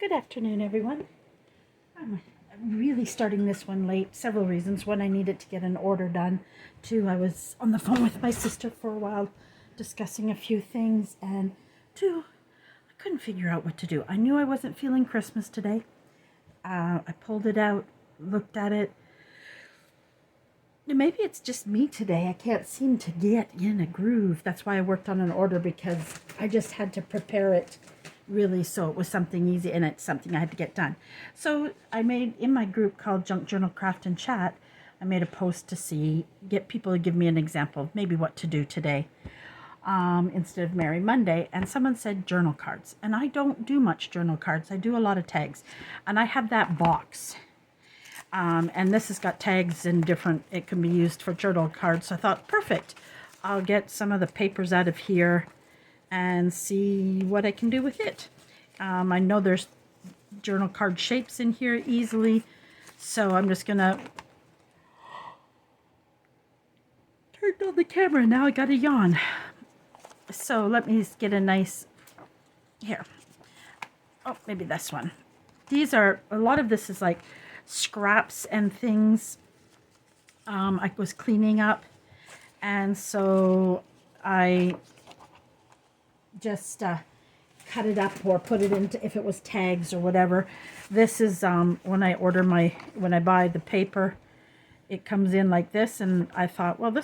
Good afternoon, everyone. I'm really starting this one late. Several reasons. One, I needed to get an order done. Two, I was on the phone with my sister for a while discussing a few things. And two, I couldn't figure out what to do. I knew I wasn't feeling Christmas today. I pulled it out, looked at it. Maybe it's just me today. I can't seem to get in a groove. That's why I worked on an order, because I just had to prepare it really so it was something easy, and it's something I had to get done. So I made, in my group called Junk Journal Craft and Chat, I made a post to get people to give me an example of maybe what to do today instead of Merry Monday. And someone said journal cards. And I don't do much journal cards. I do a lot of tags. And I have that box. And this has got tags and different, it can be used for journal cards. So I thought, perfect. I'll get some of the papers out of here and see what I can do with it. I know there's journal card shapes in here easily. So I'm just going to turn on the camera. Now I got a yawn. So let me get a nice, here. Oh, maybe this one. These are, a lot of this is like scraps and things I was cleaning up, and so I just cut it up or put it into, if it was tags or whatever. This is when I buy the paper, it comes in like this, and I thought, well,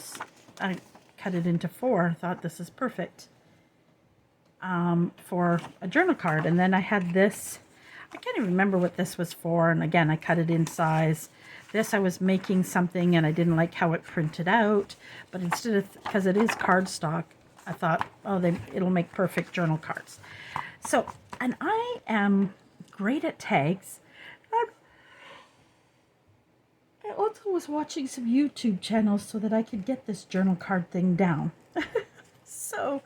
I cut it into 4. I thought this is perfect for a journal card. And then I had this, I can't even remember what this was for. And again, I cut it in size. This, I was making something and I didn't like how it printed out. But instead of, because it is cardstock, I thought, oh, it'll make perfect journal cards. So, and I am great at tags. I also was watching some YouTube channels so that I could get this journal card thing down. So,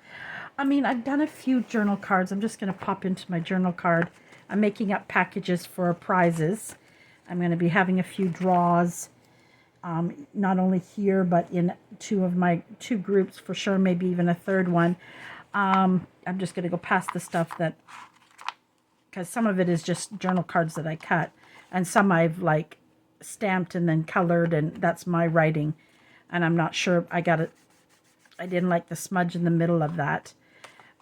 I mean, I've done a few journal cards. I'm just going to pop into my journal card. I'm making up packages for prizes. I'm going to be having a few draws, not only here, but in two groups for sure, maybe even a third one. I'm just going to go past the stuff because some of it is just journal cards that I cut, and some I've like stamped and then colored, and that's my writing. And I'm not sure, I didn't like the smudge in the middle of that.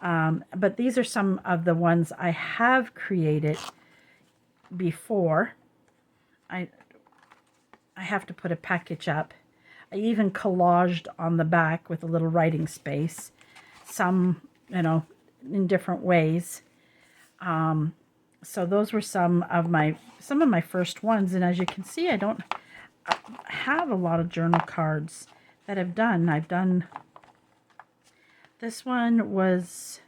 But these are some of the ones I have created before. I have to put a package up. I even collaged on the back with a little writing space. Some, in different ways. So those were some of my first ones. And as you can see, I don't have a lot of journal cards that I've done. This one was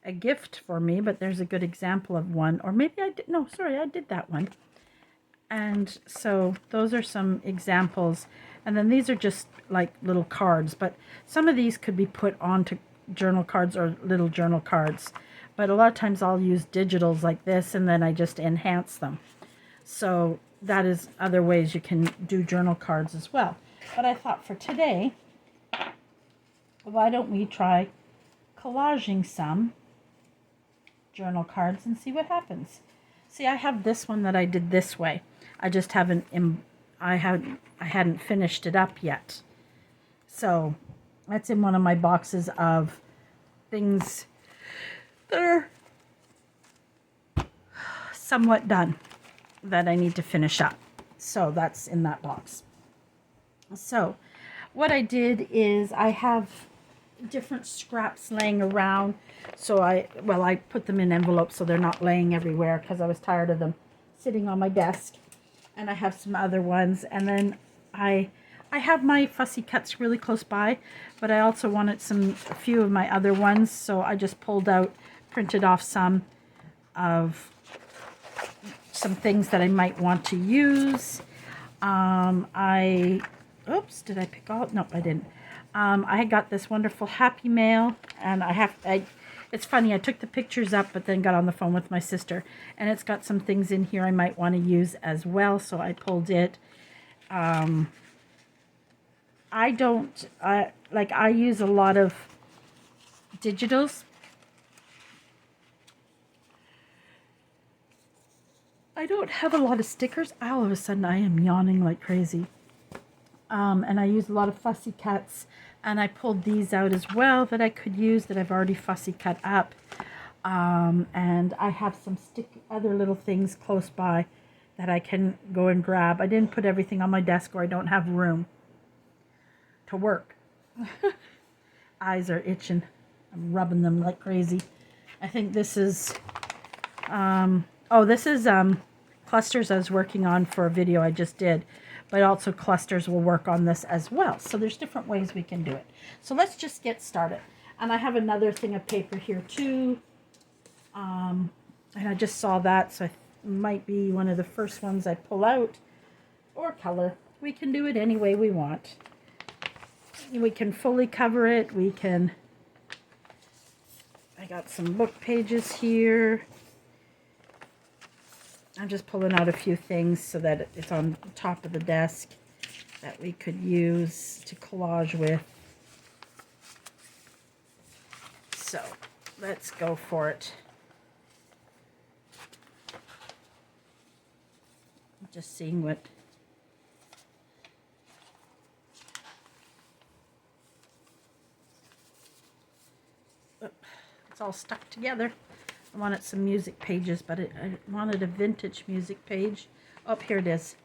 a gift for me, but there's a good example of one. Or maybe I did. No, sorry, I did that one. And so those are some examples. And then these are just like little cards. But some of these could be put onto journal cards or little journal cards. But a lot of times I'll use digitals like this, and then I just enhance them. So that is other ways you can do journal cards as well. But I thought for today, why don't we try collaging some journal cards and see what happens. See, I have this one that I did this way. I just haven't, I hadn't finished it up yet. So that's in one of my boxes of things that are somewhat done that I need to finish up. So that's in that box. So what I did is I have different scraps laying around. So I put them in envelopes so they're not laying everywhere, because I was tired of them sitting on my desk. And I have some other ones. And then I have my fussy cuts really close by, but I also wanted a few of my other ones. So I just printed off some things that I might want to use. Oops, did I pick all? Nope, I didn't. I had got this wonderful Happy Mail, and it's funny, I took the pictures up, but then got on the phone with my sister, and it's got some things in here I might want to use as well, so I pulled it. I use a lot of digitals. I don't have a lot of stickers. All of a sudden I am yawning like crazy. And I use a lot of fussy cuts, and I pulled these out as well that I could use that I've already fussy cut up. And I have some other little things close by that I can go and grab. I didn't put everything on my desk or I don't have room to work. Eyes are itching. I'm rubbing them like crazy. I think this is, this is clusters I was working on for a video I just did. But also clusters will work on this as well. So there's different ways we can do it. So let's just get started. And I have another thing of paper here too. And I just saw that, so it might be one of the first ones I pull out. Or color. We can do it any way we want. We can fully cover it. We can... I got some book pages here. I'm just pulling out a few things so that it's on top of the desk that we could use to collage with. So let's go for it. Just seeing what it's all stuck together. I wanted some music pages, but I wanted a vintage music page. Oh, here it is.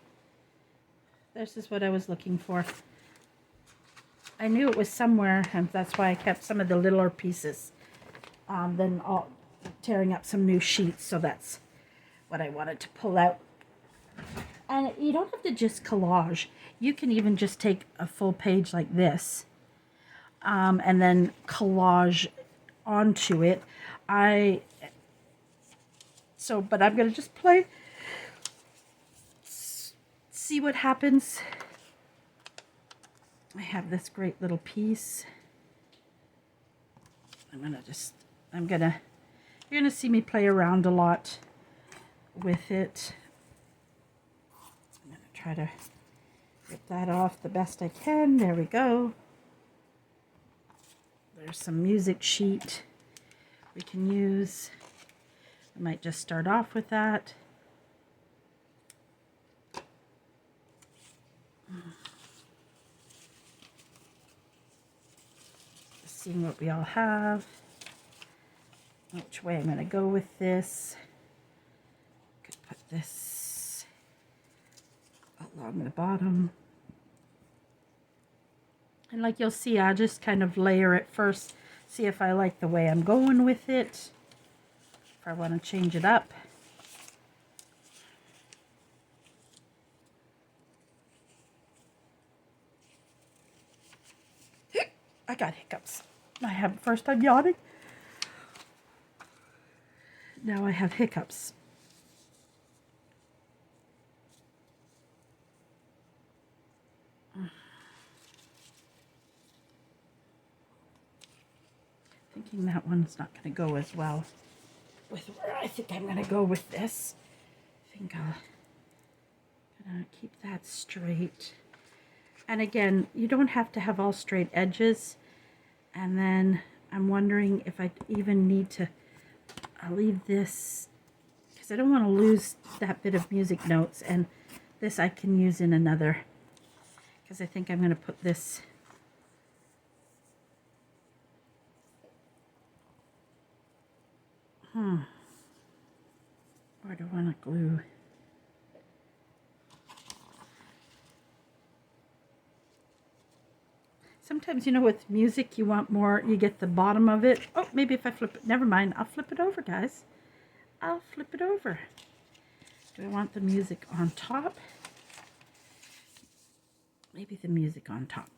This is what I was looking for. I knew it was somewhere, and that's why I kept some of the littler pieces. Then tearing up some new sheets, so that's what I wanted to pull out. And you don't have to just collage. You can even just take a full page like this, and then collage onto it. But I'm going to just play, see what happens. I have this great little piece. You're going to see me play around a lot with it. I'm going to try to rip that off the best I can. There we go. There's some music sheet we can use. I might just start off with that. Just seeing what we all have. Which way I'm going to go with this. Could put this along the bottom. And like you'll see, I just kind of layer it first. See if I like the way I'm going with it. If I want to change it up. I got hiccups. First I'm yawning. Now I have hiccups. Thinking that one's not going to go as well with where I think I'm going to go with this. I think I'll gonna keep that straight. And again, you don't have to have all straight edges. And then I'm wondering if I even need to, I'll leave this because I don't want to lose that bit of music notes. And this I can use in another, because I think I'm going to put this where do I want to glue? Sometimes, you know, with music, you want more, you get the bottom of it. Oh, maybe if I flip it, never mind. I'll flip it over, guys. I'll flip it over. Do I want the music on top? Maybe the music on top.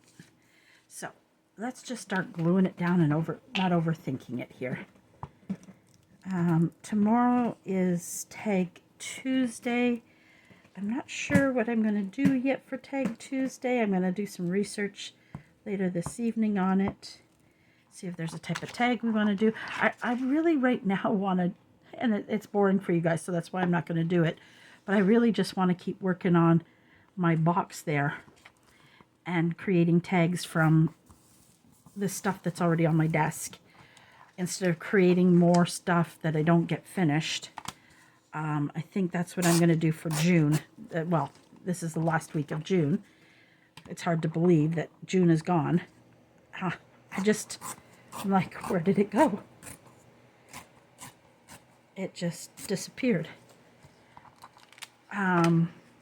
So let's just start gluing it down and not overthinking it here. Tomorrow is Tag Tuesday. I'm not sure what I'm going to do yet for Tag Tuesday. I'm going to do some research later this evening on it. See if there's a type of tag we want to do. I really right now want to, and it's boring for you guys, so that's why I'm not going to do it. But I really just want to keep working on my box there and creating tags from the stuff that's already on my desk, instead of creating more stuff that I don't get finished. I think that's what I'm going to do for June. Well, this is the last week of June. It's hard to believe that June is gone. I'm like, where did it go? It just disappeared.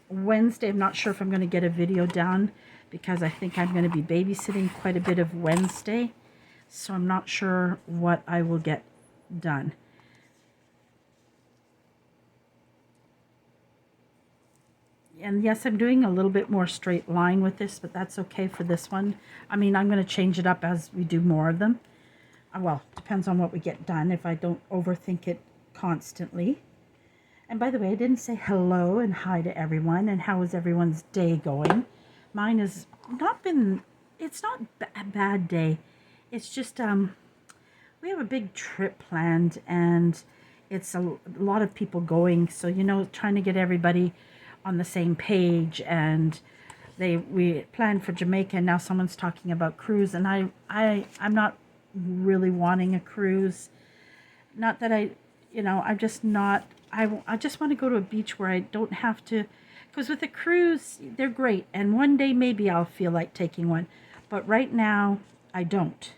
Wednesday, I'm not sure if I'm going to get a video done because I think I'm going to be babysitting quite a bit of Wednesday. So I'm not sure what I will get done. And yes, I'm doing a little bit more straight line with this, but that's okay for this one. I mean, I'm going to change it up as we do more of them. Well, depends on what we get done, if I don't overthink it constantly. And by the way, I didn't say hello and hi to everyone, and how is everyone's day going? Mine has not been, it's not a bad day. It's just, we have a big trip planned, and it's a lot of people going, so, you know, trying to get everybody on the same page. And we planned for Jamaica, and now someone's talking about cruise, and I'm not really wanting a cruise. Not that I'm just not, I just want to go to a beach where I don't have to, because with a cruise, they're great, and one day maybe I'll feel like taking one, but right now I don't.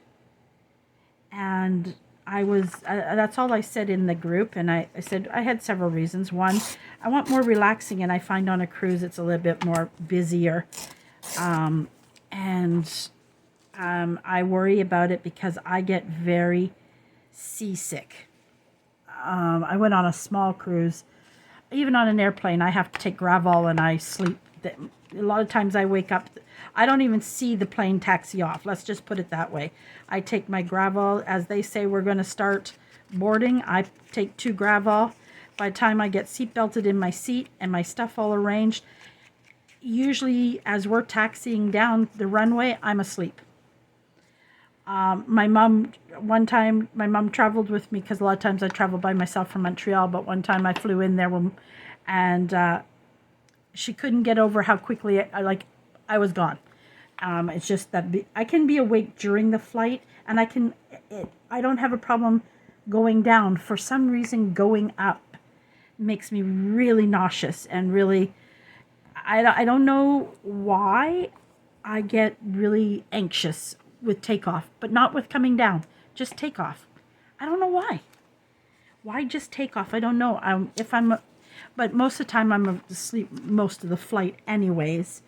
And that's all I said in the group, and I said I had several reasons. One, I want more relaxing, and I find on a cruise it's a little bit more busier, and I worry about it because I get very seasick. I went on a small cruise. Even on an airplane, I have to take Gravol, and I sleep. A lot of times I wake up, I don't even see the plane taxi off. Let's just put it that way. I take my Gravol. As they say, we're going to start boarding. I take 2 Gravol. By the time I get seat belted in my seat and my stuff all arranged, usually as we're taxiing down the runway, I'm asleep. My mom traveled with me, because a lot of times I travel by myself from Montreal, but one time I flew in there and she couldn't get over how quickly I was gone. It's just that I can be awake during the flight, and I don't have a problem going down. For some reason, going up makes me really nauseous, and really, I don't know why I get really anxious with takeoff, but not with coming down. Just takeoff. I don't know why. Why just takeoff? I don't know. But most of the time I'm asleep most of the flight anyways.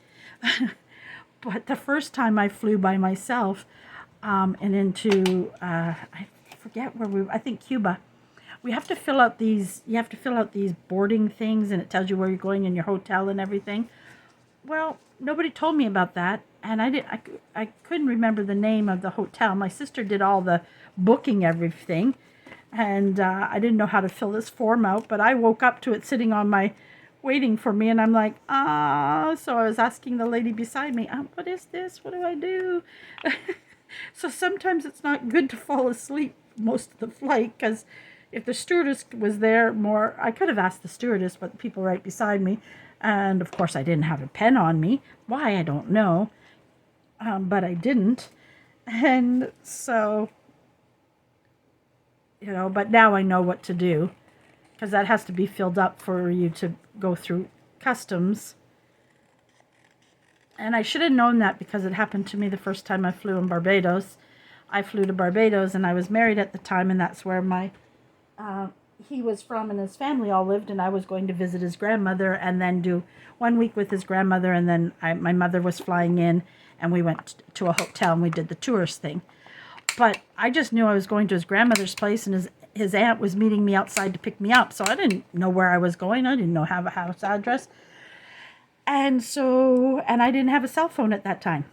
But the first time I flew by myself, and into I forget where I think Cuba. You have to fill out these boarding things, and it tells you where you're going and your hotel and everything. Well, nobody told me about that, and I couldn't remember the name of the hotel. My sister did all the booking, everything, and I didn't know how to fill this form out, but I woke up to it sitting on my, waiting for me, and I'm like, so I was asking the lady beside me, what is this? What do I do? So sometimes it's not good to fall asleep most of the flight, because if the stewardess was there more, I could have asked the stewardess, but the people right beside me, and of course I didn't have a pen on me. Why, I don't know, but I didn't. And so, but now I know what to do, because that has to be filled up for you to go through customs. And I should have known that, because it happened to me the first time I flew in Barbados. I flew to Barbados, and I was married at the time, and that's where he was from, and his family all lived, and I was going to visit his grandmother and then do 1 week with his grandmother, and then my mother was flying in, and we went to a hotel and we did the tourist thing. But I just knew I was going to his grandmother's place, and his aunt was meeting me outside to pick me up, so I didn't know where I was going. I didn't have a house address, and I didn't have a cell phone at that time.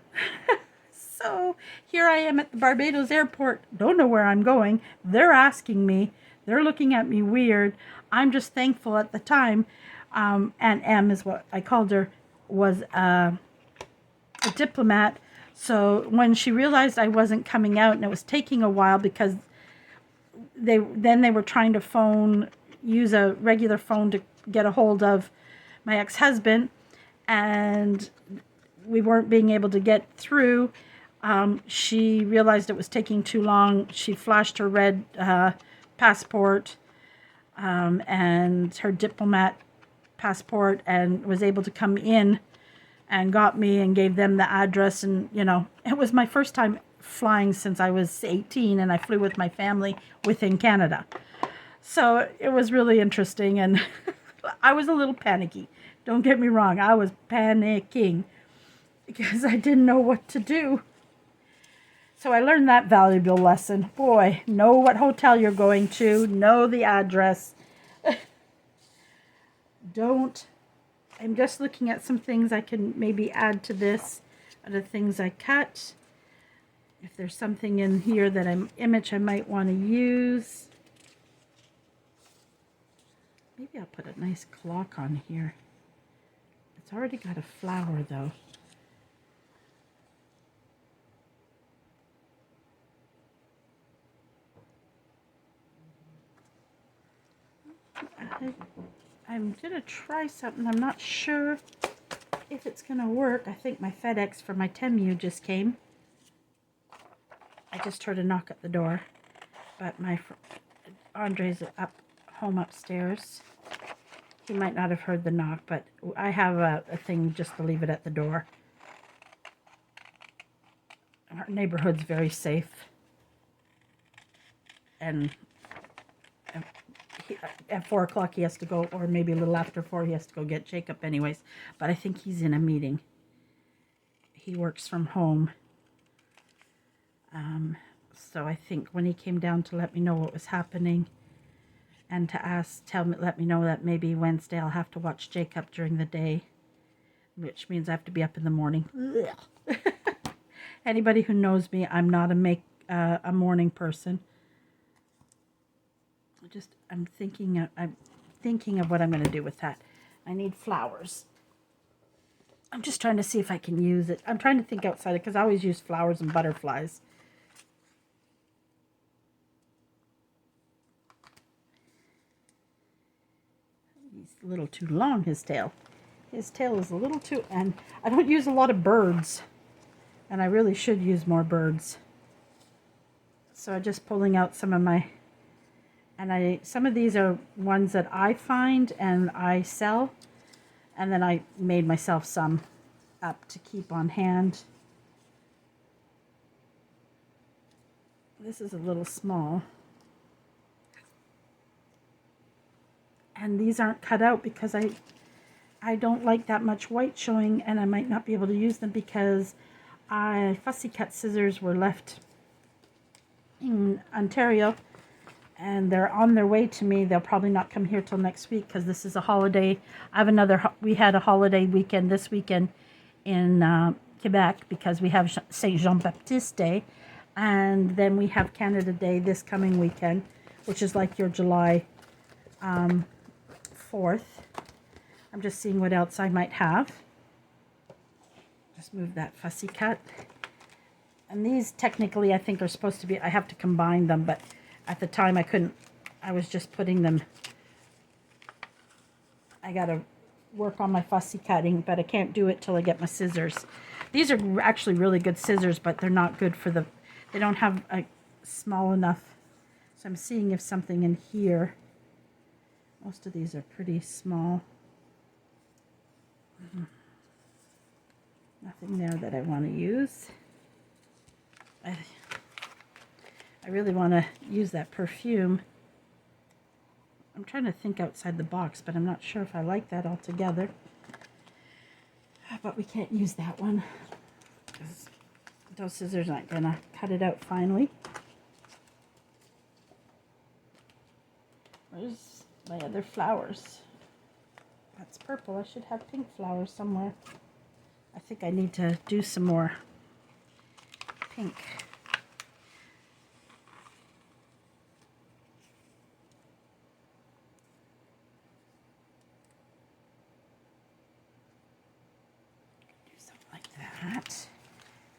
So here I am at the Barbados airport, don't know where I'm going. They're asking me. They're looking at me weird. I'm just thankful at the time. Aunt M is what I called her, was a diplomat. So when she realized I wasn't coming out, and it was taking a while, because they were trying to use a regular phone to get a hold of my ex-husband, and we weren't being able to get through. She realized it was taking too long. She flashed her red passport, and her diplomat passport, and was able to come in and got me and gave them the address. And, you know, it was my first time flying since I was 18, and I flew with my family within Canada. So it was really interesting, and I was a little panicky. Don't get me wrong, I was panicking because I didn't know what to do. So I learned that valuable lesson. Boy, know what hotel you're going to, know the address. Don't. I'm just looking at some things I can maybe add to this, other things I cut. If there's something in here that I might want to use. Maybe I'll put a nice clock on here. It's already got a flower though. I'm gonna try something. I'm not sure if it's gonna work. I think my FedEx for my Temu just came. I just heard a knock at the door, but Andre's up home upstairs. He might not have heard the knock, but I have a thing just to leave it at the door. Our neighborhood's very safe, and at 4 o'clock he has to go, or maybe a little after 4 he has to go get Jacob anyways, but I think he's in a meeting. He works from home. So I think when he came down to let me know what was happening and to let me know that maybe Wednesday I'll have to watch Jacob during the day, which means I have to be up in the morning. Anybody who knows me, I'm not a morning person. I'm thinking of what I'm going to do with that. I need flowers. I'm just trying to see if I can use it. I'm trying to think outside it because I always use flowers and butterflies. He's a little too long, his tail. His tail is a little too, and I don't use a lot of birds, and I really should use more birds. So I'm just pulling out some of my, and some of these are ones that I find and I sell, and then I made myself some up to keep on hand. This is a little small. And these aren't cut out because I don't like that much white showing, and I might not be able to use them because fussy cut scissors were left in Ontario, and they're on their way to me. They'll probably not come here till next week because this is a holiday. We had a holiday weekend this weekend in Quebec because we have Saint Jean Baptiste Day, and then we have Canada Day this coming weekend, which is like your July 4th. I'm just seeing what else I might have. Just move that fussy cut. And these technically I think are supposed to be, I have to combine them, but at the time I couldn't. I was just putting them. I gotta work on my fussy cutting, but I can't do it till I get my scissors. These are actually really good scissors, but they're not good for they don't have a small enough. So I'm seeing if something in here. Most of these are pretty small. Nothing there that I want to use. I really want to use that perfume. I'm trying to think outside the box, but I'm not sure if I like that altogether. But we can't use that one because those scissors aren't going to cut it out finally. Where's my other flowers? That's purple. I should have pink flowers somewhere. I think I need to do some more pink. Do something like that.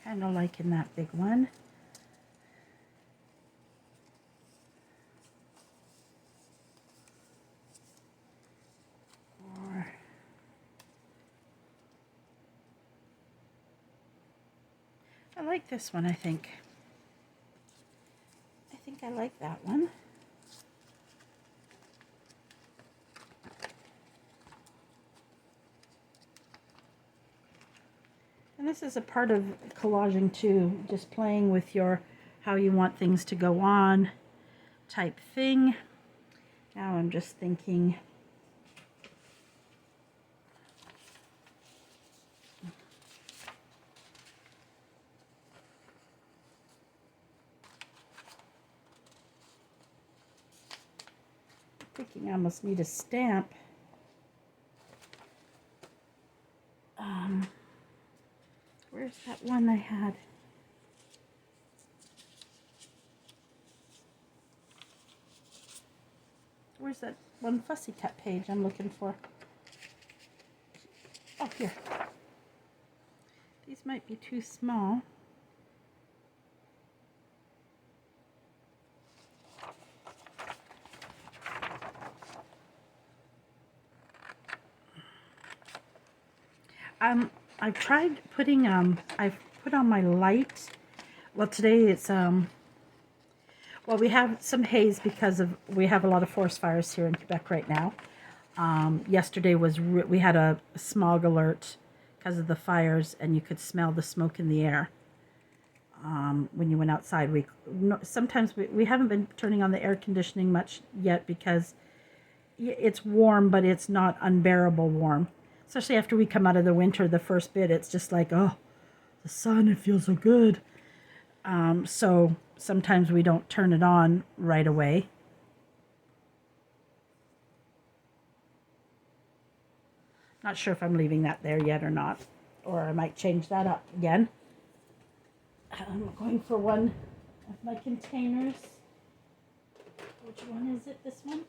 Kind of liking that big one. I like this one, I think. I think I like that one. And this is a part of collaging too, just playing with your how you want things to go on type thing. Now I'm just thinking, I almost need a stamp. Where's that one I had? Where's that one fussy cut page I'm looking for? Oh, here. These might be too small. I've tried putting, I've put on my light. Well, today it's, well, we have some haze because we have a lot of forest fires here in Quebec right now. Yesterday we had a smog alert because of the fires, and you could smell the smoke in the air. When you went outside, sometimes we haven't been turning on the air conditioning much yet because it's warm, but it's not unbearable warm. Especially after we come out of the winter, the first bit, it's just like, oh, the sun, it feels so good. So sometimes we don't turn it on right away. Not sure if I'm leaving that there yet or not, or I might change that up again. I'm going for one of my containers. Which one is it? This one?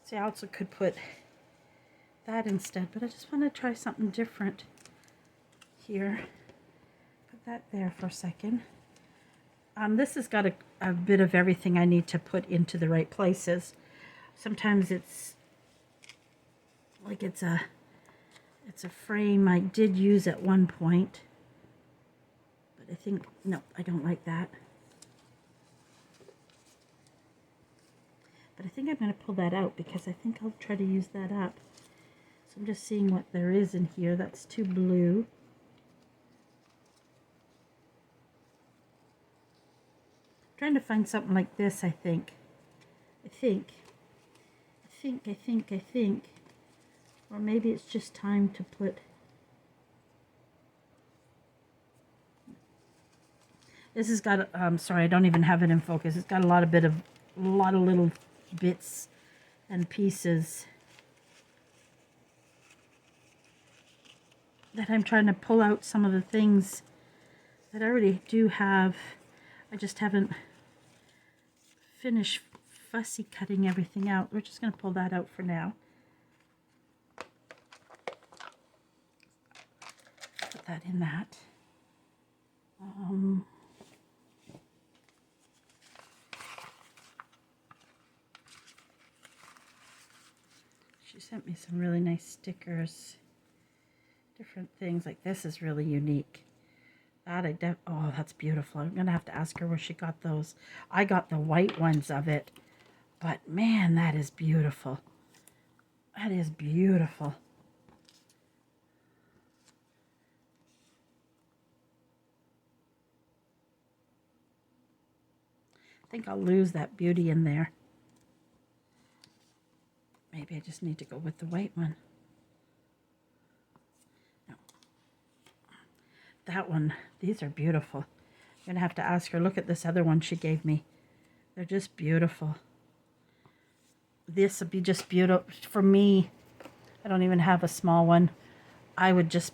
See, I also could put that instead, but I just want to try something different here. Put that there for a second. This has got a bit of everything I need to put into the right places. Sometimes it's like it's a frame I did use at one point, but I think, no, I don't like that. But I think I'm going to pull that out because I think I'll try to use that up. So I'm just seeing what there is in here. That's too blue. I'm trying to find something like this, I think. I think. Or maybe it's just time to put... This has got, sorry, I don't even have it in focus. It's got a lot of little bits and pieces that I'm trying to pull out some of the things that I already do have. I just haven't finished fussy cutting everything out. We're just going to pull that out for now. Put that in that. She sent me some really nice stickers, different things. Like this is really unique. That oh, that's beautiful. I'm gonna have to ask her where she got those. I got the white ones of it, but man, that is beautiful. That is beautiful. I think I'll lose that beauty in there. Maybe I just need to go with the white one. No. That one, these are beautiful. I'm going to have to ask her. Look at this other one she gave me. They're just beautiful. This would be just beautiful. For me, I don't even have a small one. I would just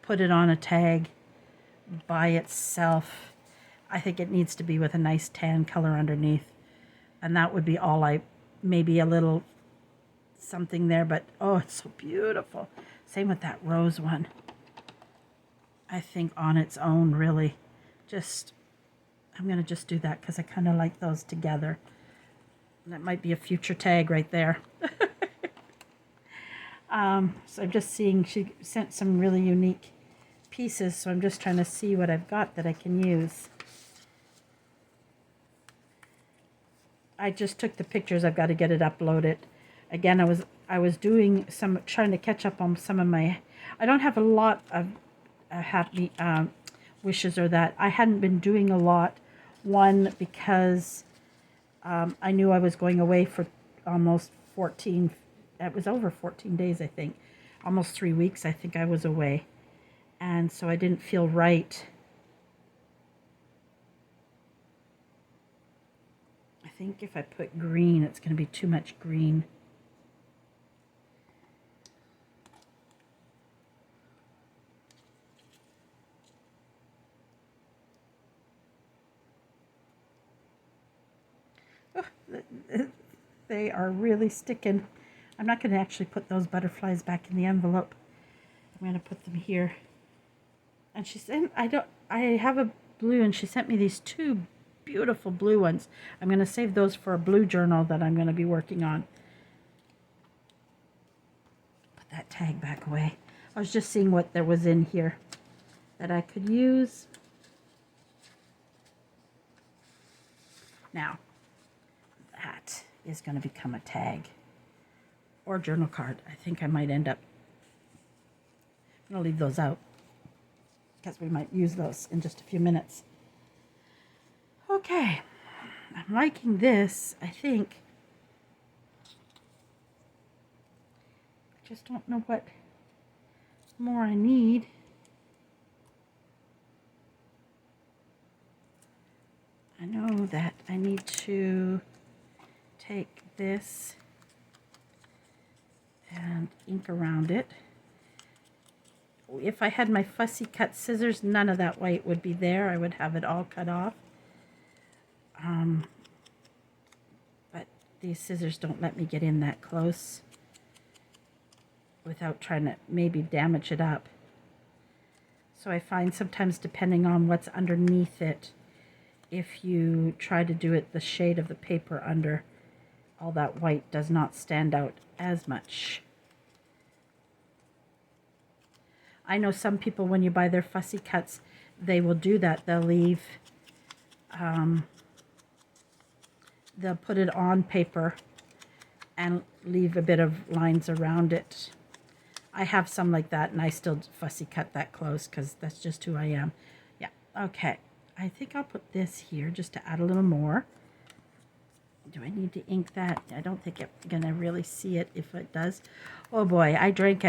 put it on a tag by itself. I think it needs to be with a nice tan color underneath. And that would be all maybe a little something there, but oh, it's so beautiful. Same with that rose one. I think on its own, really, I'm going to just do that because I kind of like those together. That might be a future tag right there. So I'm just seeing, she sent some really unique pieces, so I'm just trying to see what I've got that I can use. I just took the pictures. I've got to get it uploaded. Again, I was doing some trying to catch up on some of my. I don't have a lot of happy wishes or that. I hadn't been doing a lot. One because I knew I was going away for almost 14. It was over 14 days, I think. Almost 3 weeks. I think I was away, and so I didn't feel right. I think if I put green, it's going to be too much green. They are really sticking. I'm not going to actually put those butterflies back in the envelope. I'm going to put them here. And she said, I have a blue, and she sent me these two beautiful blue ones. I'm going to save those for a blue journal that I'm going to be working on. Put that tag back away. I was just seeing what there was in here that I could use. Now, that is going to become a tag or journal card. I think I might end up, I'm going to leave those out because we might use those in just a few minutes. Okay, I'm liking this. I think I just don't know what more I need. I know that I need to take this and ink around it. If I had my fussy cut scissors, none of that white would be there. I would have it all cut off. But these scissors don't let me get in that close without trying to maybe damage it up. So I find sometimes, depending on what's underneath it, if you try to do it the shade of the paper under, all that white does not stand out as much. I know some people, when you buy their fussy cuts, they will do that. They'll leave, they'll put it on paper and leave a bit of lines around it. I have some like that, and I still fussy cut that close because that's just who I am. Yeah, okay. I think I'll put this here just to add a little more. Do I need to ink that? I don't think I'm going to really see it if it does. Oh boy, I drank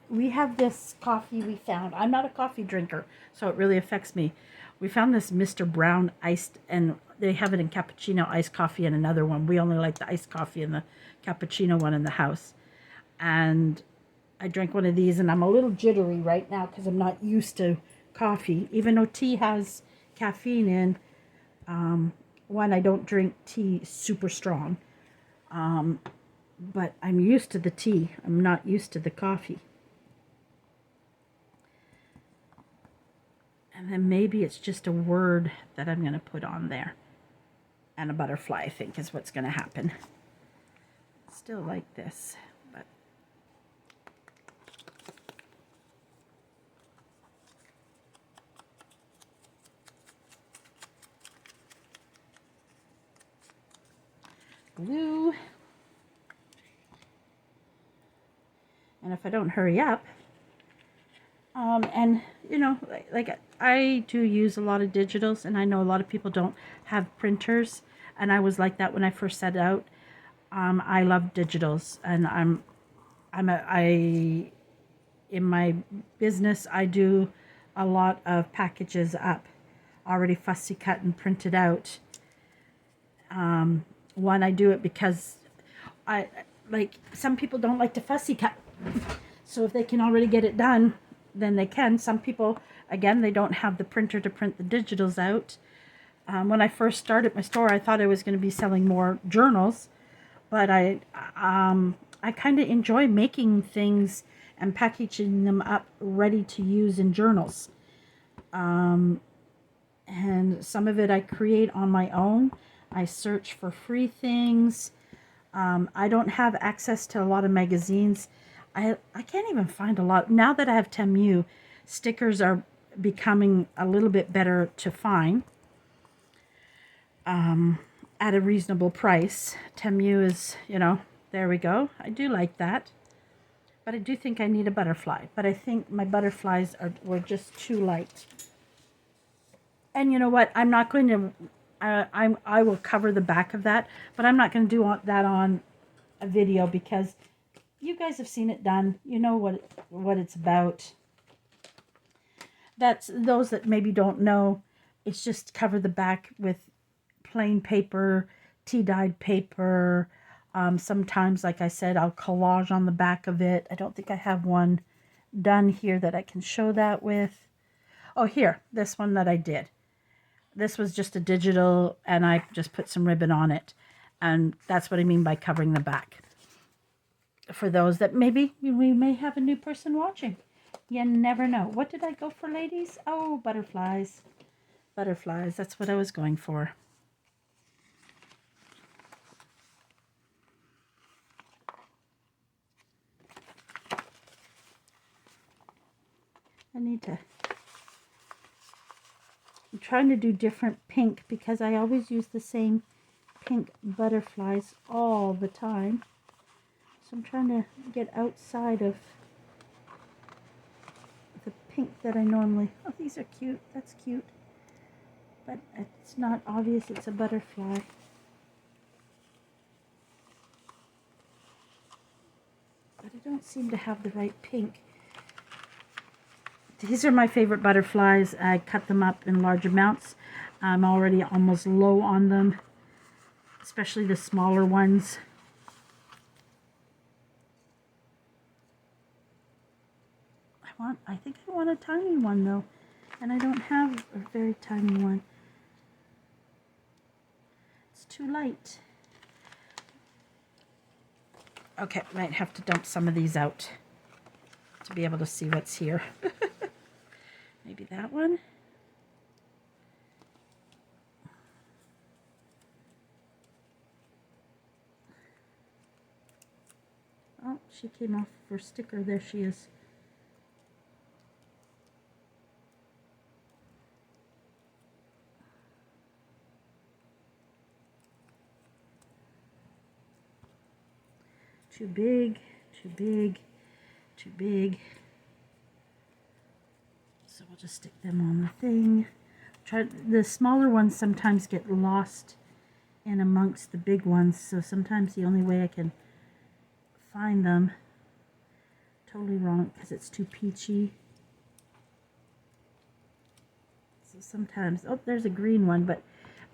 we have this coffee we found. I'm not a coffee drinker, so it really affects me. We found this Mr. Brown iced, and they have it in cappuccino, iced coffee, and another one. We only like the iced coffee and the cappuccino one in the house. And I drank one of these, and I'm a little jittery right now because I'm not used to coffee. Even though tea has caffeine in, one, I don't drink tea super strong. But I'm used to the tea. I'm not used to the coffee. And then maybe it's just a word that I'm going to put on there. And a butterfly, I think, is what's going to happen. Still like this, but glue. And if I don't hurry up, and you know, like I do use a lot of digitals, and I know a lot of people don't have printers, and I was like that when I first set out. I love digitals, and in my business, I do a lot of packages up, already fussy cut and printed out. One, I do it because I like, some people don't like to fussy cut, so if they can already get it done, then they can. Some people, again, they don't have the printer to print the digitals out. When I first started my store, I thought I was going to be selling more journals, but I kind of enjoy making things and packaging them up ready to use in journals. And some of it I create on my own. I search for free things. I don't have access to a lot of magazines. I can't even find a lot. Now that I have Temu, stickers are becoming a little bit better to find at a reasonable price. Temu is, you know, There we go. I do like that. But I do think I need a butterfly. But I think my butterflies were just too light. And you know what? I'm not going to... I will cover the back of that. But I'm not going to do that on a video because you guys have seen it done. You know what it's about. That's those that maybe don't know. It's just cover the back with plain paper, tea-dyed paper. Sometimes, like I said, I'll collage on the back of it. I don't think I have one done here that I can show that with. Oh, here, this one that I did. This was just a digital, and I just put some ribbon on it. And that's what I mean by covering the back. For those that maybe we may have a new person watching. You never know. What did I go for, ladies? Oh, butterflies. Butterflies, that's what I was going for. I'm trying to do different pink because I always use the same pink butterflies all the time. So I'm trying to get outside of the pink that I normally... Oh, these are cute. That's cute. But it's not obvious it's a butterfly. But I don't seem to have the right pink. These are my favorite butterflies. I cut them up in large amounts. I'm already almost low on them, especially the smaller ones. I think I want a tiny one though, and I don't have a very tiny one. It's too light. Okay, might have to dump some of these out to be able to see what's here. Maybe that one. Oh, she came off her sticker. There she is. Too big, too big, too big. So we'll just stick them on the thing. The smaller ones sometimes get lost in amongst the big ones, so sometimes the only way I can find them, totally wrong because it's too peachy. So sometimes, oh, there's a green one, but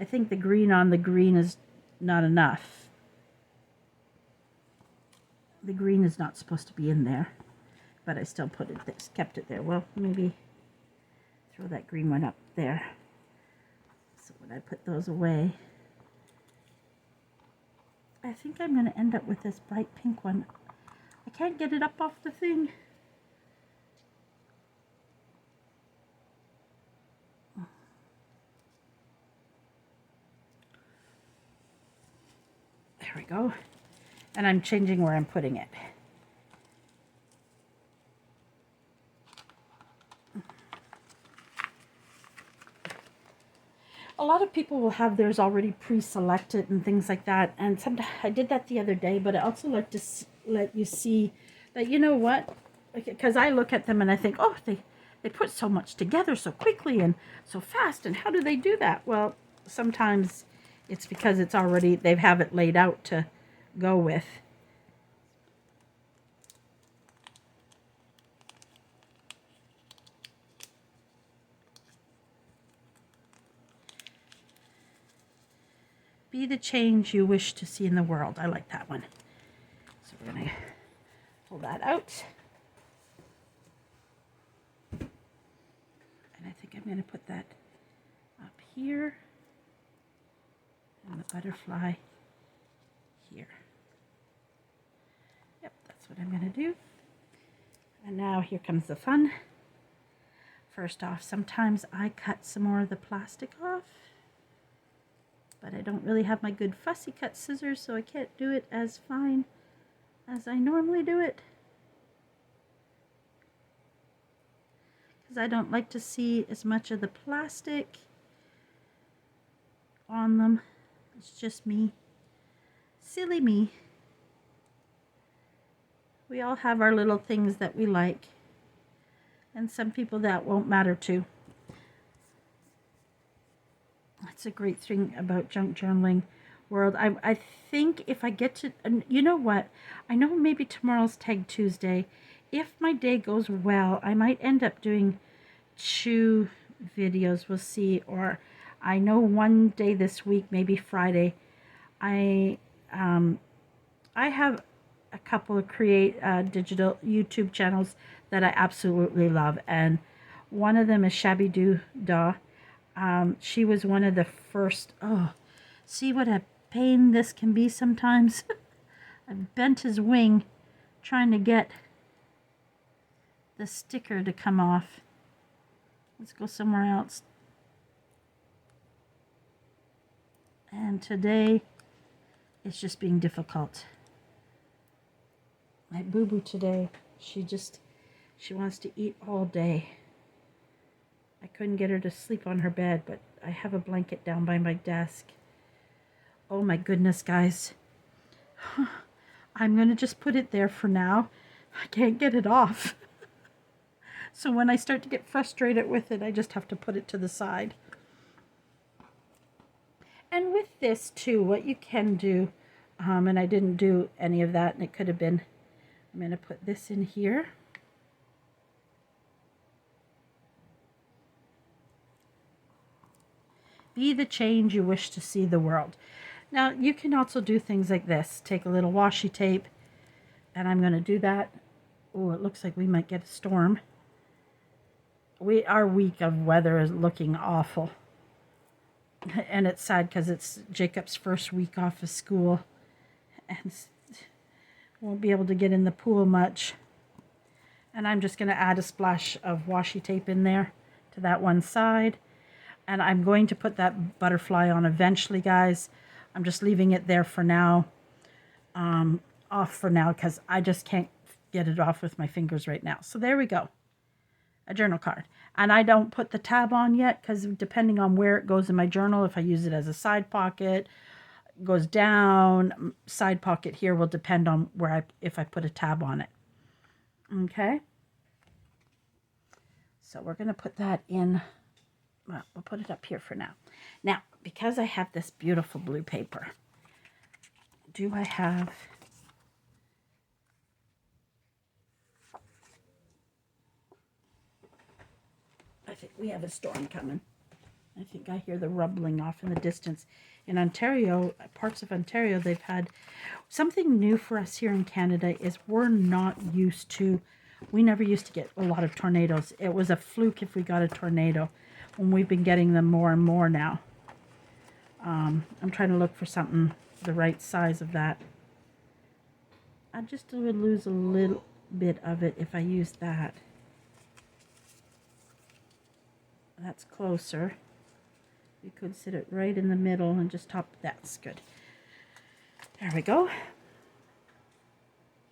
I think the green on the green is not enough. The green is not supposed to be in there, but I still put it there, kept it there. Well, maybe throw that green one up there. So when I put those away, I think I'm going to end up with this bright pink one. I can't get it up off the thing. There we go. And I'm changing where I'm putting it. A lot of people will have theirs already pre-selected and things like that. And sometimes I did that the other day, but I also like to let you see that, you know what? Because I look at them and I think, oh, they put so much together so quickly and so fast. And how do they do that? Well, sometimes it's because it's already, they have it laid out to go with. Be the change you wish to see in the world. I like that one. So we're going to pull that out. And I think I'm going to put that up here. And the butterfly here. Yep, that's what I'm going to do. And now here comes the fun. First off, sometimes I cut some more of the plastic off. But I don't really have my good fussy cut scissors, so I can't do it as fine as I normally do it. Because I don't like to see as much of the plastic on them. It's just me. Silly me. We all have our little things that we like. And some people that won't matter to. That's a great thing about junk journaling world. I think if I get to, and you know what? I know maybe tomorrow's Tag Tuesday. If my day goes well, I might end up doing 2 videos. We'll see. Or I know one day this week, maybe Friday, I have a couple of digital YouTube channels that I absolutely love, and one of them is Shabby Doo Dah. She was one of the first. Oh, see what a pain this can be sometimes. I bent his wing trying to get the sticker to come off. Let's go somewhere else. And today it's just being difficult. My boo-boo today, she wants to eat all day. I couldn't get her to sleep on her bed, but I have a blanket down by my desk. Oh my goodness, guys. I'm going to just put it there for now. I can't get it off. So when I start to get frustrated with it, I just have to put it to the side. And with this too, what you can do, and I didn't do any of that, and it could have been, I'm going to put this in here. Be the change you wish to see the world. Now, you can also do things like this. Take a little washi tape, and I'm going to do that. Oh, it looks like we might get a storm. Our week of weather is looking awful. And it's sad because it's Jacob's first week off of school. And won't be able to get in the pool much. And I'm just going to add a splash of washi tape in there to that one side. And I'm going to put that butterfly on eventually, guys. I'm just leaving it there for now. Off for now because I just can't get it off with my fingers right now. So there we go. A journal card. And I don't put the tab on yet because depending on where it goes in my journal, if I use it as a side pocket, it goes down, side pocket here will depend on if I put a tab on it. Okay. So we're going to put that in. Well, we'll put it up here for now. Now, because I have this beautiful blue paper, do I have... I think we have a storm coming. I think I hear the rumbling off in the distance. In Ontario, parts of Ontario, they've had something new for us here in Canada is we're not used to, we never used to get a lot of tornadoes. It was a fluke if we got a tornado, when we've been getting them more and more now. I'm trying to look for something the right size of that. I just would lose a little bit of it if I used that. That's closer. You could sit it right in the middle and just top. That's good. There we go.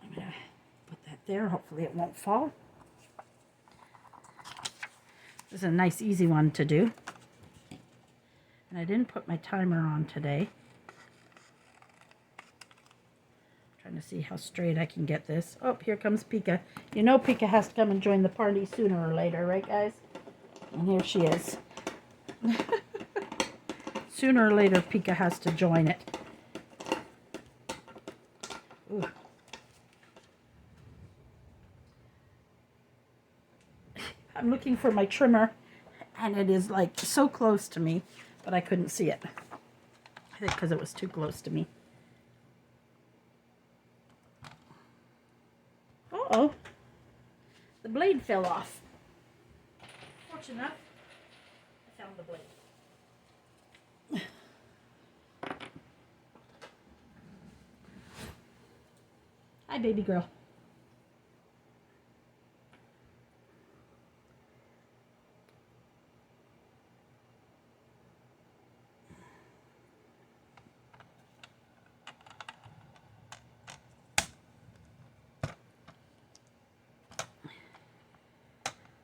I'm going to put that there. Hopefully it won't fall. This is a nice easy one to do. And I didn't put my timer on today. Trying to see how straight I can get this. Oh, here comes Pika. You know Pika has to come and join the party sooner or later, right guys? And here she is. Sooner or later, Pika has to join it. Ooh. I'm looking for my trimmer, and it is like so close to me, but I couldn't see it. I think because it was too close to me. Uh-oh. The blade fell off. Fortunate enough, I found the blade. Hi, baby girl.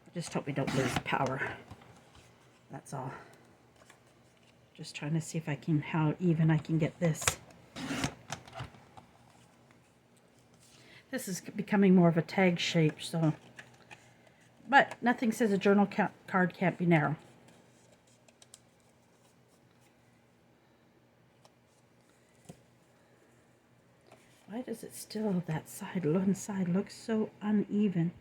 I just hope we don't lose power. That's all. Just trying to see if I can, how even I can get this. This is becoming more of a tag shape, so. But nothing says a journal card can't be narrow. Why does it still, that side, one side looks so uneven?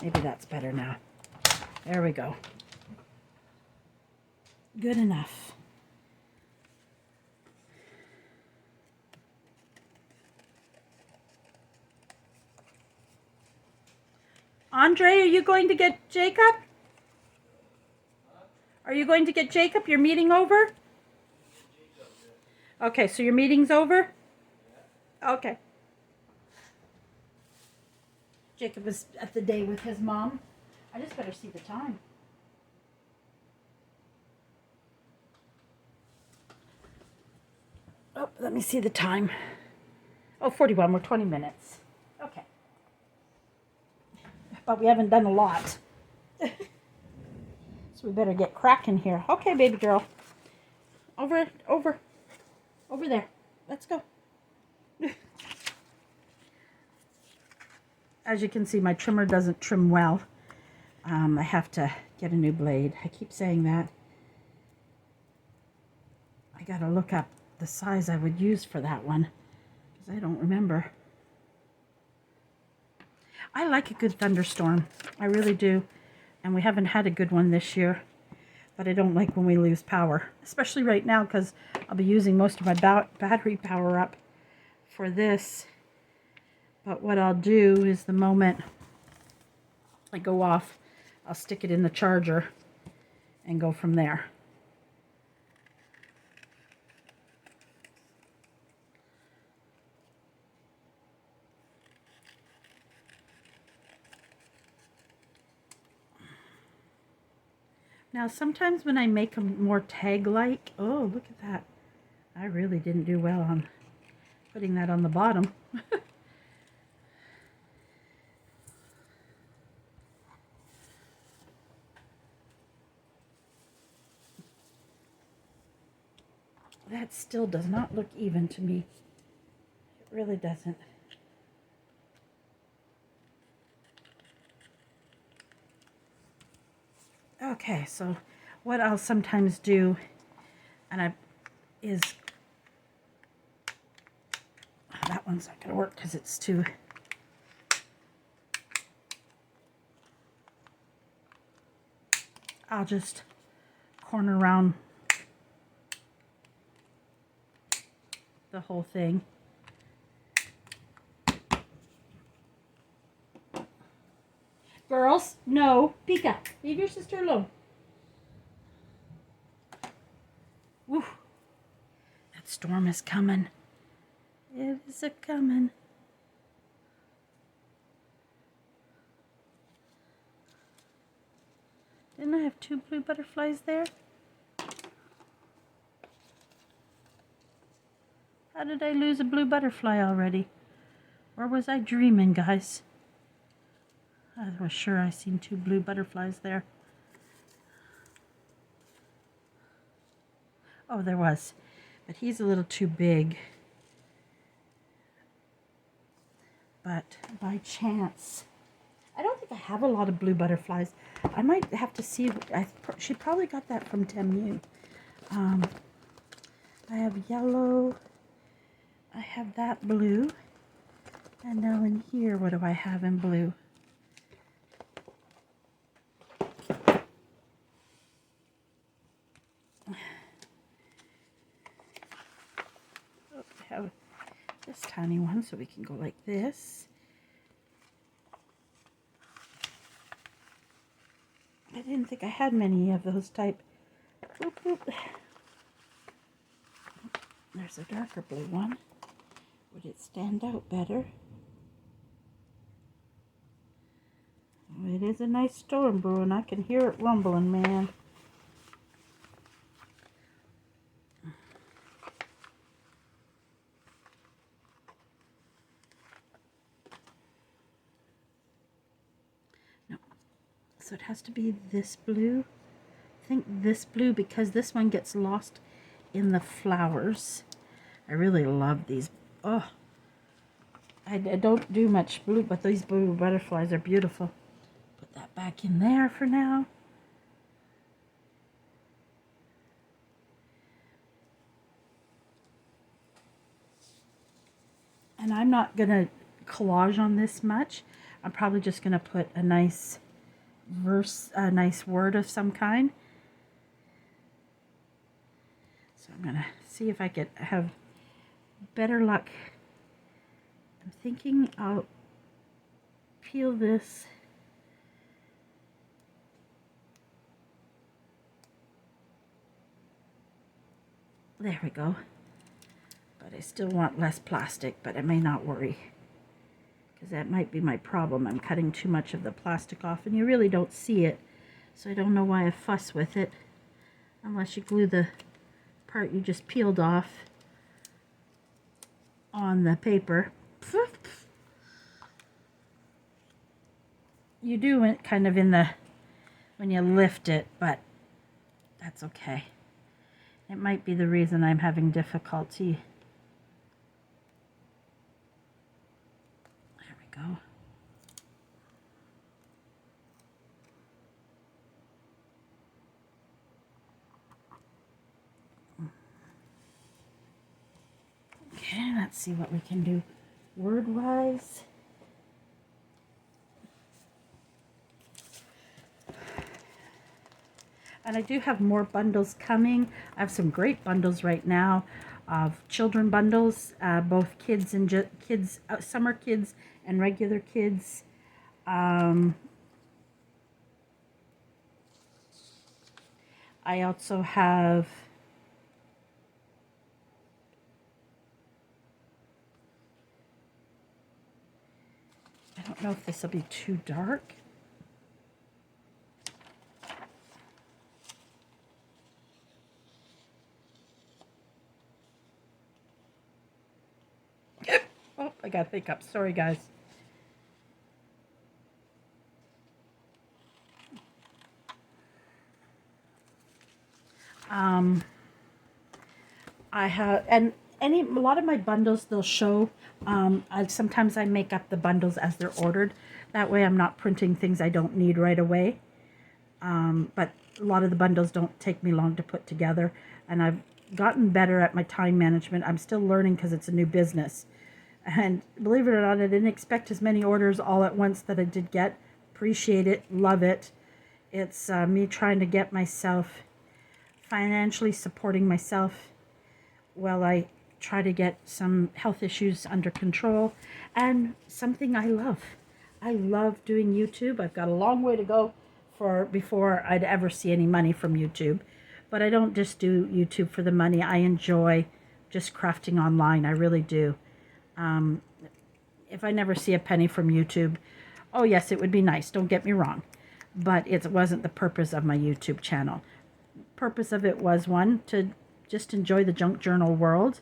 Maybe that's better now. There we go. Good enough. Andre, are you going to get Jacob? Are you going to get Jacob? Your meeting over? Okay, so your meeting's over? Okay. Jacob is at the day with his mom. I just better see the time. Oh, let me see the time. Oh, 41. We're 20 minutes. Okay. But we haven't done a lot. So we better get cracking here. Okay, baby girl. Over there. Let's go. As you can see, my trimmer doesn't trim well. I have to get a new blade. I keep saying that. I gotta look up the size I would use for that one, because I don't remember. I like a good thunderstorm. I really do. And we haven't had a good one this year. But I don't like when we lose power. Especially right now, because I'll be using most of my battery power up for this. But what I'll do is the moment I go off, I'll stick it in the charger and go from there. Now sometimes when I make them more tag-like, oh, look at that. I really didn't do well on putting that on the bottom. That still does not look even to me. It really doesn't. Okay, so what I'll sometimes do, is that one's not going to work because it's too. I'll just corner around the whole thing. Girls, no. Pika, leave your sister alone. Woo. That storm is coming. It is a-coming. Didn't I have 2 blue butterflies there? How did I lose a blue butterfly already? Or was I dreaming, guys? I was sure I seen 2 blue butterflies there. Oh, there was. But he's a little too big. But by chance, I don't think I have a lot of blue butterflies. I might have to see. She probably got that from Temu. I have yellow. I have that blue. And now in here, what do I have in blue? Oh, I have this tiny one, so we can go like this. I didn't think I had many of those type. Boop, boop. There's a darker blue one. Would it stand out better? Oh, it is a nice storm brewing. I can hear it rumbling, man. No. So it has to be this blue. I think this blue, because this one gets lost in the flowers. I really love these. Oh, I don't do much blue, but these blue butterflies are beautiful. Put that back in there for now. And I'm not going to collage on this much. I'm probably just going to put a nice verse, a nice word of some kind. So I'm going to see if I could have better luck. I'm thinking I'll peel this. There we go. But I still want less plastic, but I may not worry, because that might be my problem. I'm cutting too much of the plastic off, and you really don't see it, so I don't know why I fuss with it, unless you glue the part you just peeled off on the paper. You do it kind of in the, when you lift it, but that's okay. It might be the reason I'm having difficulty. There we go. Okay, let's see what we can do word-wise. And I do have more bundles coming. I have some great bundles right now of children bundles, both kids and kids, summer kids and regular kids. I also have I don't know if this will be too dark. Oh, I got hiccups. Sorry, guys. I have, and a lot of my bundles, they'll show, sometimes I make up the bundles as they're ordered. That way I'm not printing things I don't need right away. But a lot of the bundles don't take me long to put together, and I've gotten better at my time management. I'm still learning because it's a new business. And believe it or not, I didn't expect as many orders all at once that I did get. Appreciate it, love it. It's me trying to get myself, financially supporting myself while I try to get some health issues under control, and something I love. I love doing YouTube. I've got a long way to go before I'd ever see any money from YouTube. But I don't just do YouTube for the money. I enjoy just crafting online. I really do. If I never see a penny from YouTube, oh yes, it would be nice, don't get me wrong. But it wasn't the purpose of my YouTube channel. Purpose of it was, one, to just enjoy the junk journal world.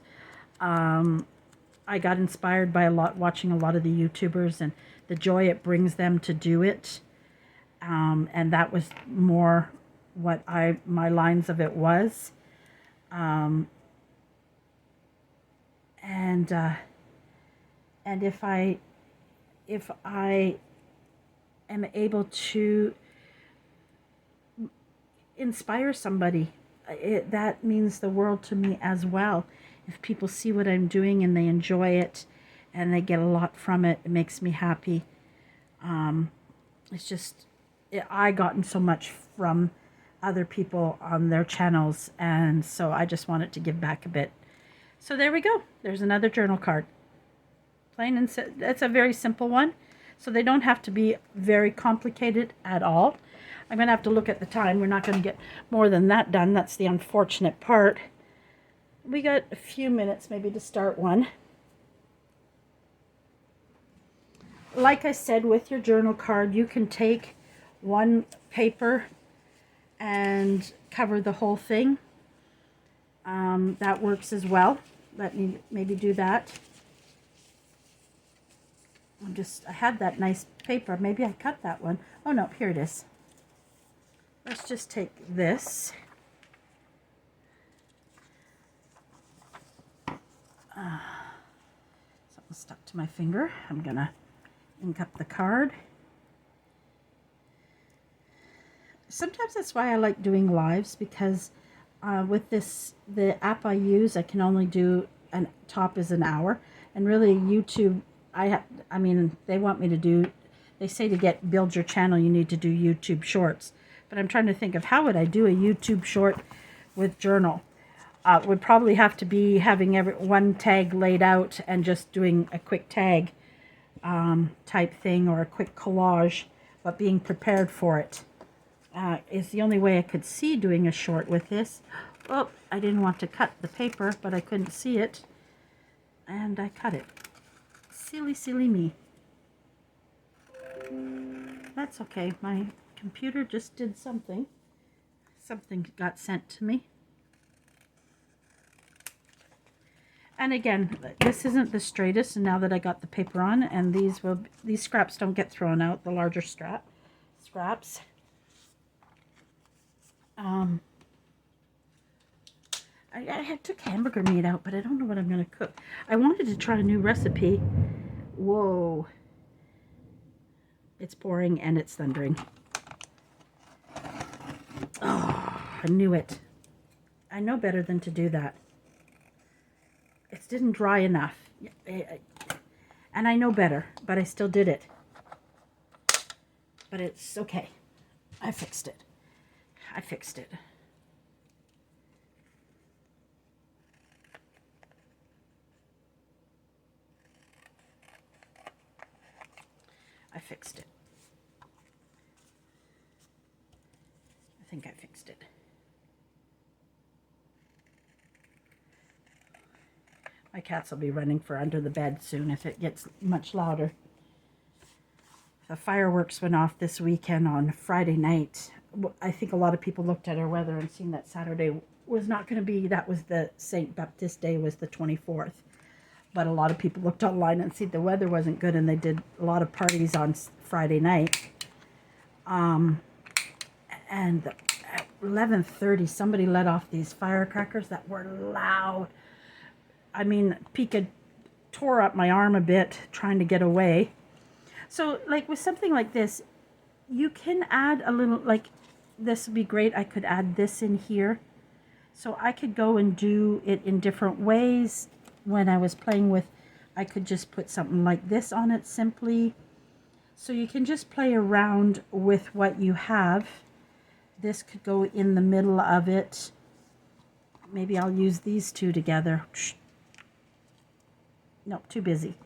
I got inspired by watching a lot of the YouTubers and the joy it brings them to do it. And that was more what my lines of it was. And if I am able to inspire somebody, that means the world to me as well. If people see what I'm doing and they enjoy it and they get a lot from it, it makes me happy. It's just, I gotten so much from other people on their channels, and so I just wanted to give back a bit. So there we go. There's another journal card. Plain and that's a very simple one, so they don't have to be very complicated at all. I'm going to have to look at the time. We're not going to get more than that done. That's the unfortunate part. We got a few minutes maybe to start one. Like I said, with your journal card, you can take one paper and cover the whole thing. That works as well. Let me maybe do that. I had that nice paper. Maybe I cut that one. Oh no, here it is. Let's just take this. Something stuck to my finger. I'm gonna ink up the card. Sometimes that's why I like doing lives, because with the app I use, I can only do top is an hour, and really YouTube, I mean, they want me to do, they say to build your channel, you need to do YouTube shorts, but I'm trying to think of how would I do a YouTube short with journal. Would probably have to be having one tag laid out and just doing a quick tag type thing, or a quick collage, but being prepared for it. Is the only way I could see doing a short with this. Well, I didn't want to cut the paper, but I couldn't see it, and I cut it. Silly, silly me. That's okay. My computer just did something. Something got sent to me. And again, this isn't the straightest, and now that I got the paper on, and these scraps don't get thrown out, the larger scraps. I took hamburger meat out, but I don't know what I'm going to cook. I wanted to try a new recipe. Whoa. It's pouring and it's thundering. Oh, I knew it. I know better than to do that. It didn't dry enough. And I know better, but I still did it. But it's okay. I fixed it. I fixed it. I fixed it. I think I fixed it. My cats will be running for under the bed soon if it gets much louder. The fireworks went off this weekend on Friday night. I think a lot of people looked at our weather and seen that Saturday was not going to be, that was the St. Baptist Day, was the 24th. But a lot of people looked online and see the weather wasn't good, and they did a lot of parties on Friday night. And at 11:30, somebody let off these firecrackers that were loud. I mean, Pika tore up my arm a bit trying to get away. So, like, with something like this, you can add a little, like, this would be great. I could add this in here. So I could go and do it in different ways. When I was playing with, I could just put something like this on it simply. So you can just play around with what you have. This could go in the middle of it. Maybe I'll use these two together. Nope, too busy.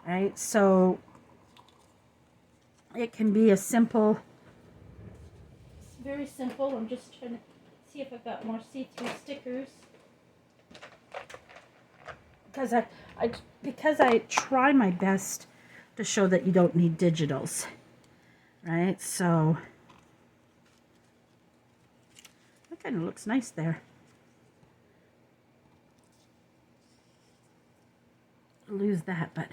All right, so it can be a simple, very simple. I'm just trying to see if I've got more see-through stickers. Because I try my best to show that you don't need digitals, right? So that kind of looks nice there. I'll lose that, but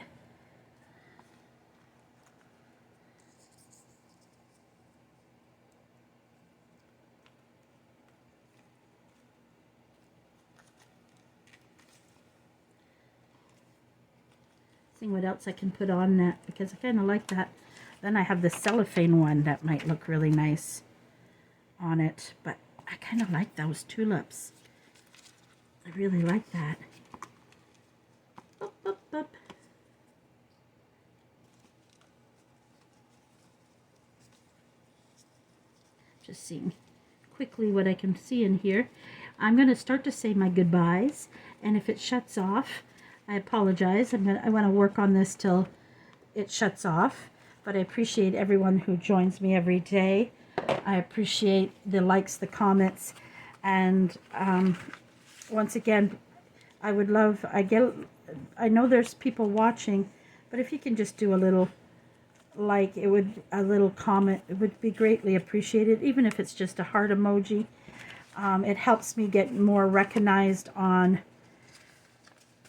seeing what else I can put on that, because I kind of like that. Then I have the cellophane one that might look really nice on it, but I kind of like those tulips. I really like that. Boop, boop, boop. Just seeing quickly what I can see in here. I'm going to start to say my goodbyes, and if it shuts off, I apologize. I want to work on this till it shuts off, but I appreciate everyone who joins me every day. I appreciate the likes, the comments, and once again, I would love, I know there's people watching, but if you can just do a little like, a little comment, it would be greatly appreciated, even if it's just a heart emoji. It helps me get more recognized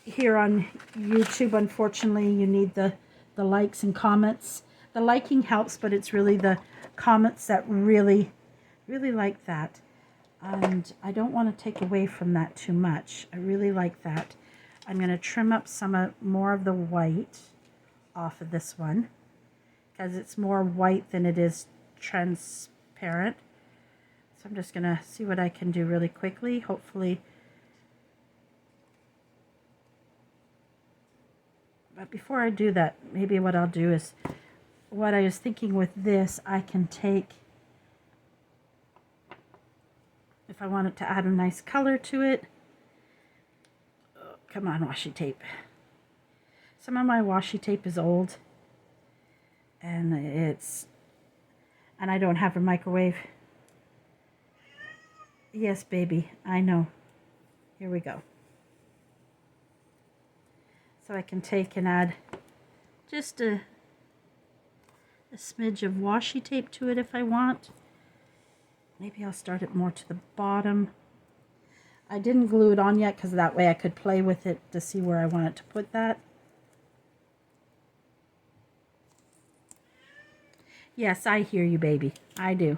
here on YouTube. Unfortunately, you need the likes and comments. The liking helps, but it's really the comments that really like that. And I don't want to take away from that too much. I really like that. I'm going to trim up more of the white off of this one because it's more white than it is transparent. So I'm just going to see what I can do really quickly. Hopefully. But before I do that, maybe what I'll do is, what I was thinking with this, I can take, if I wanted to add a nice color to it. Oh, come on, washi tape. Some of my washi tape is old. And I don't have a microwave. Yes, baby, I know. Here we go. So I can take and add just a smidge of washi tape to it if I want. Maybe I'll start it more to the bottom. I didn't glue it on yet because that way I could play with it to see where I wanted to put that. Yes, I hear you, baby. I do.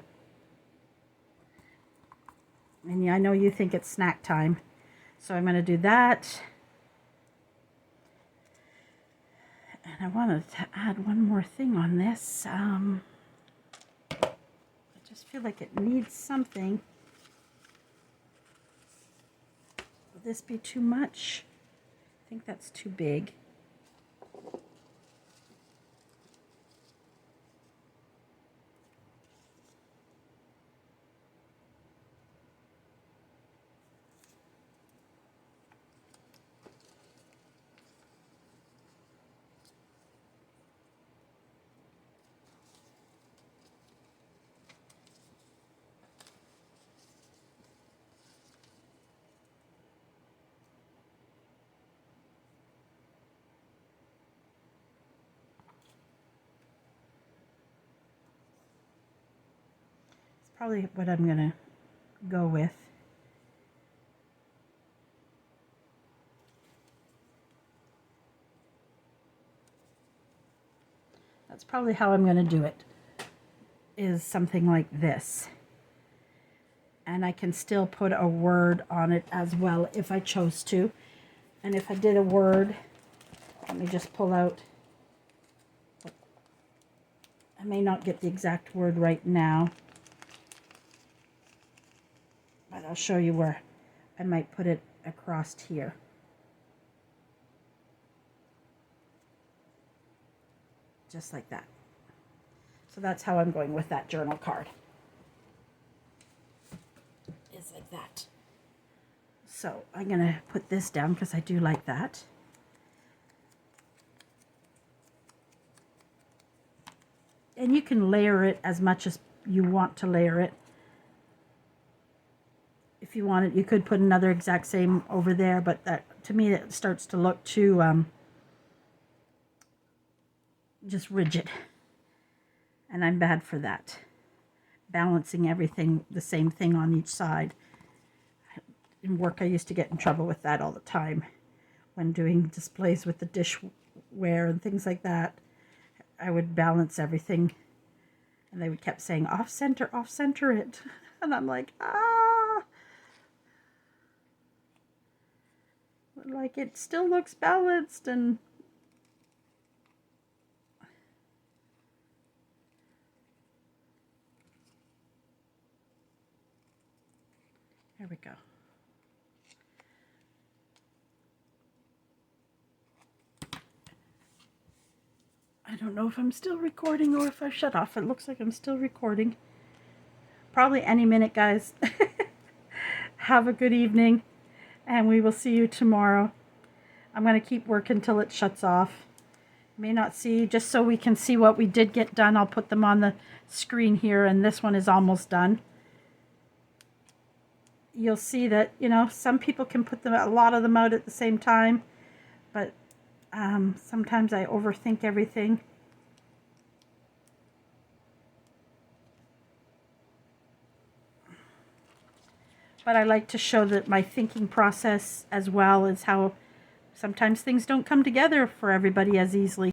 And I know you think it's snack time. So I'm going to do that. And I wanted to add one more thing on this. I just feel like it needs something. Will this be too much? I think that's too big. Probably what I'm going to go with. That's probably how I'm going to do it, is something like this. And I can still put a word on it as well if I chose to. And if I did a word, let me just pull out. I may not get the exact word right now. But I'll show you where I might put it across here. Just like that. So that's how I'm going with that journal card. Is like that. So I'm going to put this down because I do like that. And you can layer it as much as you want to layer it. If you want it, you could put another exact same over there, but that, to me, it starts to look too just rigid. And I'm bad for that. Balancing everything, the same thing on each side. In work, I used to get in trouble with that all the time. When doing displays with the dishware and things like that, I would balance everything. And they would kept saying, off center it. And I'm like, ah. Like, it still looks balanced, and there we go. I don't know if I'm still recording or if I shut off. It looks like I'm still recording. Probably any minute, guys. Have a good evening, and we will see you tomorrow. I'm going to keep working till it shuts off. You may not see, just so we can see what we did get done. I'll put them on the screen here, and this one is almost done. You'll see that, you know, some people can put them, a lot of them out at the same time, but sometimes I overthink everything. But I like to show that my thinking process, as well as how sometimes things don't come together for everybody as easily.